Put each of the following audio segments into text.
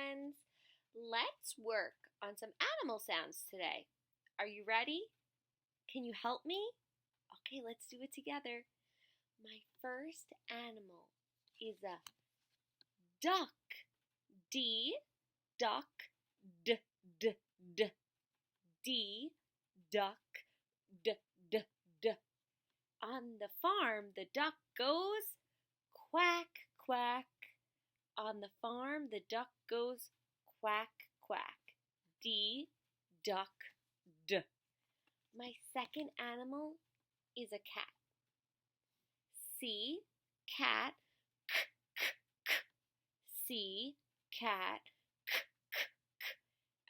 friends. Let's work on some animal sounds today. Are you ready? Can you help me? Okay, let's do it together. My first animal is a duck. D, duck, d, d, d. D, duck, d, d, d. On the farm, the duck goes quack, quack. On the farm, the duck goes quack, quack. D, duck, d. My second animal is a cat. C, cat, k, k, k. C, cat, k, k, k.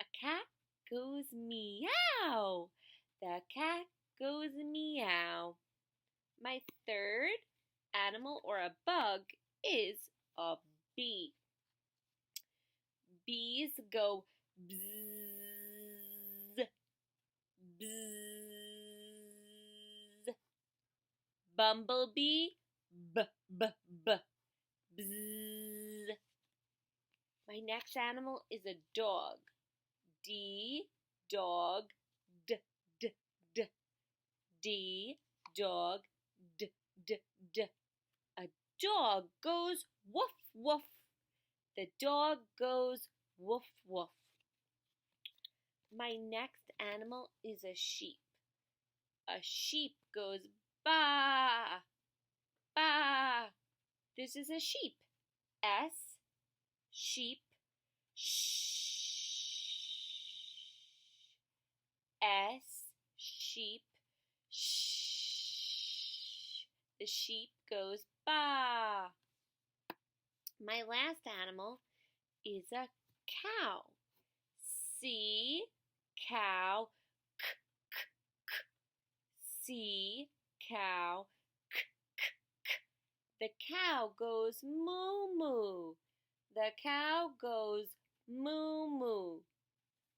A cat goes meow. The cat goes meow. My third animal or a bug is a bee. Bees go bzzz, bzzz. Bumblebee, b, b, b, bzzz. My next animal is a dog. D, dog, d, d, d. D, dog, d, d, d. A dog goes woof, woof. The dog goes woof, woof. My next animal is a sheep. A sheep goes baa, baa. This is a sheep. S, sheep, shh. S, sheep, shh. The sheep goes baa. My last animal is a cow. C, cow, k, k, k. C, cow, k, k, k. The cow goes moo, moo. The cow goes moo, moo.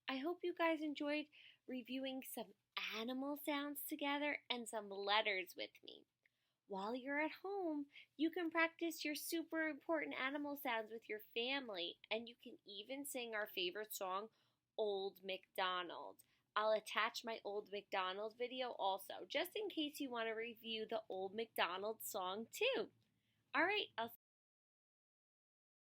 I hope you guys enjoyed reviewing some animal sounds together and some letters with me. While you're at home, you can practice your super important animal sounds with your family, and you can even sing our favorite song, Old MacDonald. I'll attach my Old MacDonald video also, just in case you want to review the Old MacDonald song too. All right, I'll